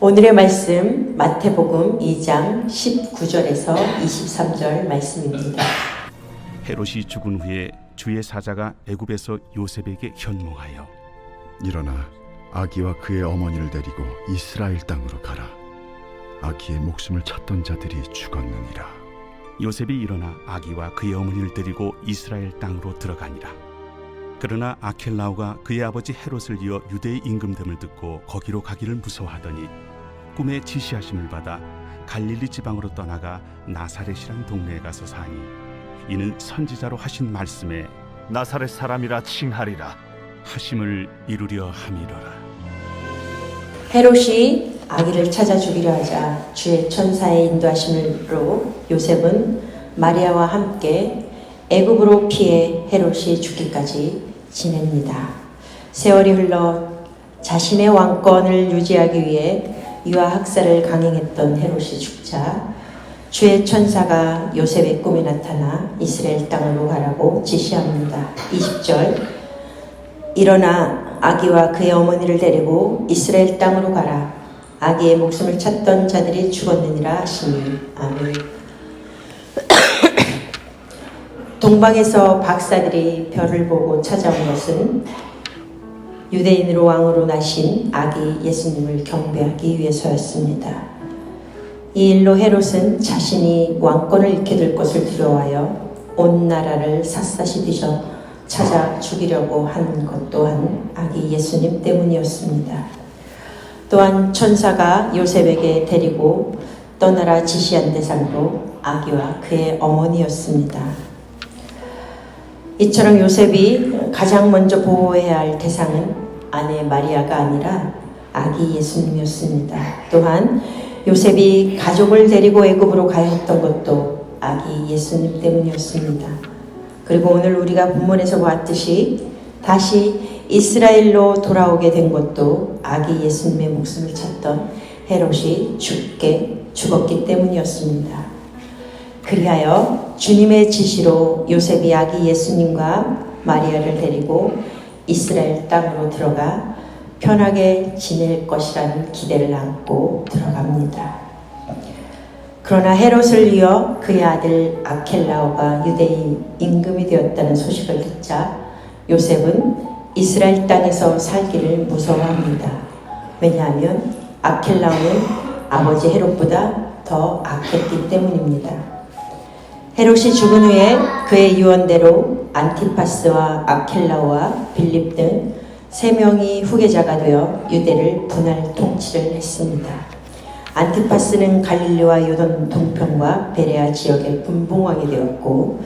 오늘의 말씀 마태복음 2장 19절에서 23절 말씀입니다. 헤롯이 죽은 후에 주의 사자가 애굽에서 요셉에게 현몽하여 일어나 아기와 그의 어머니를 데리고 이스라엘 땅으로 가라. 아기의 목숨을 찾던 자들이 죽었느니라. 요셉이 일어나 아기와 그의 어머니를 데리고 이스라엘 땅으로 들어가니라. 그러나 아켈라오가 그의 아버지 헤롯을 이어 유대의 임금됨을 듣고 거기로 가기를 무서워하더니 꿈에 지시하심을 받아 갈릴리 지방으로 떠나가 나사렛이란 동네에 가서 사니 이는 선지자로 하신 말씀에 나사렛 사람이라 칭하리라 하심을 이루려 함이로라. 헤롯이 아기를 찾아 죽이려 하자 주의 천사의 인도하심으로 요셉은 마리아와 함께 애굽으로 피해 헤롯이 죽기까지 지냅니다. 세월이 흘러 자신의 왕권을 유지하기 위해 유아 학살을 강행했던 헤롯이 죽자 주의 천사가 요셉의 꿈에 나타나 이스라엘 땅으로 가라고 지시합니다. 20절 일어나 아기와 그의 어머니를 데리고 이스라엘 땅으로 가라. 아기의 목숨을 찾던 자들이 죽었느니라 하시니 아멘. 동방에서 박사들이 별을 보고 찾아온 것은 유대인으로 왕으로 나신 아기 예수님을 경배하기 위해서였습니다. 이 일로 헤롯은 자신이 왕권을 잃게 될 것을 두려워하여 온 나라를 샅샅이 뒤져 찾아 죽이려고 한 것 또한 아기 예수님 때문이었습니다. 또한 천사가 요셉에게 데리고 떠나라 지시한 대상도 아기와 그의 어머니였습니다. 이처럼 요셉이 가장 먼저 보호해야 할 대상은 아내 마리아가 아니라 아기 예수님이었습니다. 또한 요셉이 가족을 데리고 애굽으로 가야 했던 것도 아기 예수님 때문이었습니다. 그리고 오늘 우리가 본문에서 보았듯이 다시 이스라엘로 돌아오게 된 것도 아기 예수님의 목숨을 찾던 헤롯이 죽었기 때문이었습니다. 그리하여 주님의 지시로 요셉이 아기 예수님과 마리아를 데리고 이스라엘 땅으로 들어가 편하게 지낼 것이라는 기대를 안고 들어갑니다. 그러나 헤롯을 이어 그의 아들 아켈라오가 유대인 임금이 되었다는 소식을 듣자 요셉은 이스라엘 땅에서 살기를 무서워합니다. 왜냐하면 아켈라오는 아버지 헤롯보다 더 악했기 때문입니다. 헤롯이 죽은 후에 그의 유언대로 안티파스와 아켈라오와 빌립 등 3명이 후계자가 되어 유대를 분할 통치를 했습니다. 안티파스는 갈릴리와 요단 동편과 베레아 지역의 분봉왕이 되었고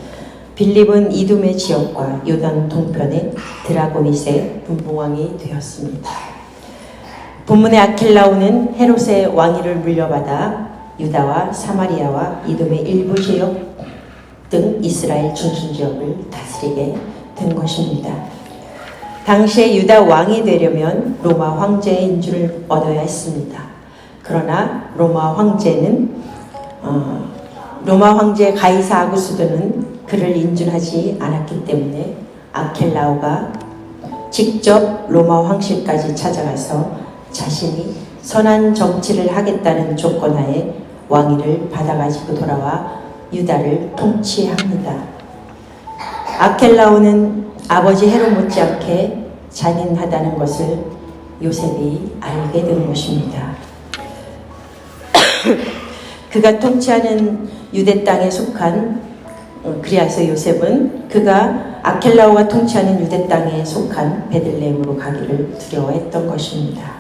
빌립은 이두메 지역과 요단 동편의 드라고니스의 분봉왕이 되었습니다. 본문의 아켈라오는 헤롯의 왕위를 물려받아 유다와 사마리아와 이두메 일부 지역 등 이스라엘 중심 지역을 다스리게 된 것입니다. 당시에 유다 왕이 되려면 로마 황제의 인준을 얻어야 했습니다. 그러나 로마 황제 가이사 아구스도는 그를 인준하지 않았기 때문에 아켈라오가 직접 로마 황실까지 찾아가서 자신이 선한 정치를 하겠다는 조건하에 왕위를 받아가지고 돌아와 유다를 통치합니다. 아켈라오는 아버지 헤롯 못지않게 잔인하다는 것을 요셉이 알게 된 것입니다. 그가 통치하는 유대 땅에 속한 그리하여 요셉은 그가 아켈라오가 통치하는 유대 땅에 속한 베들레헴으로 가기를 두려워했던 것입니다.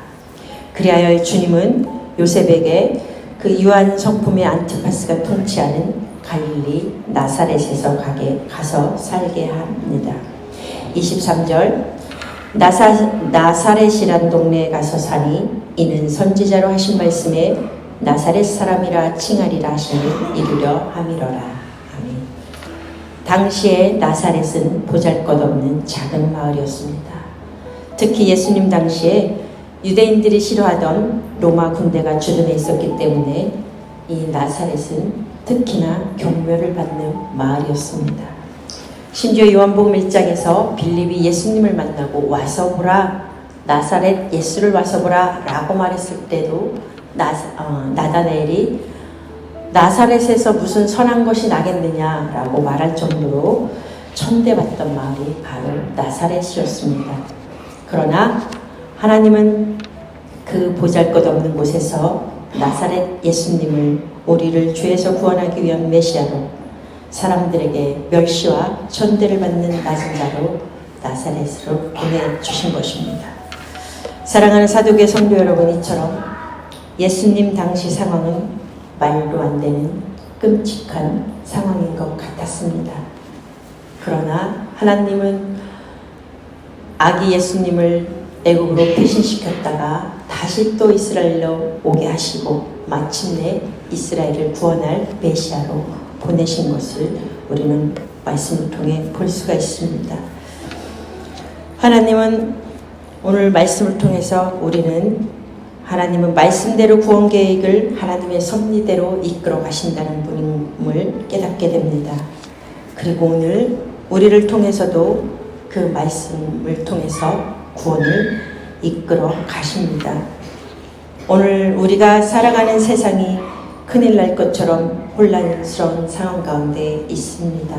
그리하여 주님은 요셉에게 그 유한 성품의 안티파스가 통치하는 갈릴리 나사렛에서 가서 살게 합니다. 23절 나사렛이란 동네에 가서 사니 이는 선지자로 하신 말씀에 나사렛 사람이라 칭하리라 하심을 이루려 함이로라. 아멘. 당시에 나사렛은 보잘것없는 작은 마을이었습니다. 특히 예수님 당시에 유대인들이 싫어하던 로마 군대가 주둔해 있었기 때문에 이 나사렛은 특히나 경멸을 받는 마을이었습니다. 심지어 요한복음 1장에서 빌립이 예수님을 만나고 와서 보라, 나사렛 예수를 와서 보라 라고 말했을 때도 나다나엘이 나사렛에서 무슨 선한 것이 나겠느냐라고 말할 정도로 천대받던 마을이 바로 나사렛이었습니다. 그러나 하나님은 그 보잘것없는 곳에서 나사렛 예수님을 우리를 죄에서 구원하기 위한 메시아로 사람들에게 멸시와 천대를 받는 낮은 자로 나사렛으로 보내주신 것입니다. 사랑하는 사도계 성도 여러분, 이처럼 예수님 당시 상황은 말도 안 되는 끔찍한 상황인 것 같았습니다. 그러나 하나님은 아기 예수님을 애국으로 피신시켰다가 다시 또 이스라엘로 오게 하시고 마침내 이스라엘을 구원할 메시아로 보내신 것을 우리는 말씀을 통해 볼 수가 있습니다. 하나님은 오늘 말씀을 통해서 우리는 하나님은 말씀대로 구원 계획을 하나님의 섭리대로 이끌어 가신다는 분임을 깨닫게 됩니다. 그리고 오늘 우리를 통해서도 그 말씀을 통해서 구원을 이끌어 가십니다. 오늘 우리가 살아가는 세상이 큰일 날 것처럼 혼란스러운 상황 가운데 있습니다.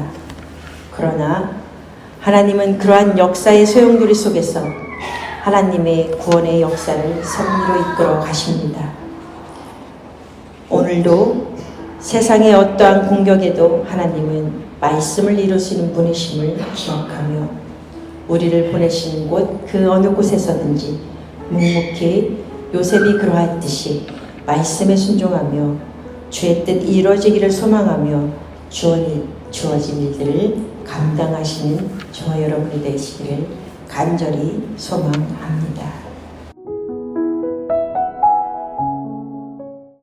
그러나 하나님은 그러한 역사의 소용돌이 속에서 하나님의 구원의 역사를 섭리로 이끌어 가십니다. 오늘도 세상의 어떠한 공격에도 하나님은 말씀을 이루시는 분이심을 기억하며 우리를 보내시는 곳 그 어느 곳에서든지 묵묵히 요셉이 그러했듯이 말씀에 순종하며 주의 뜻 이루어지기를 소망하며 주어진 일들을 감당하시는 저와 여러분이 되시기를 간절히 소망합니다.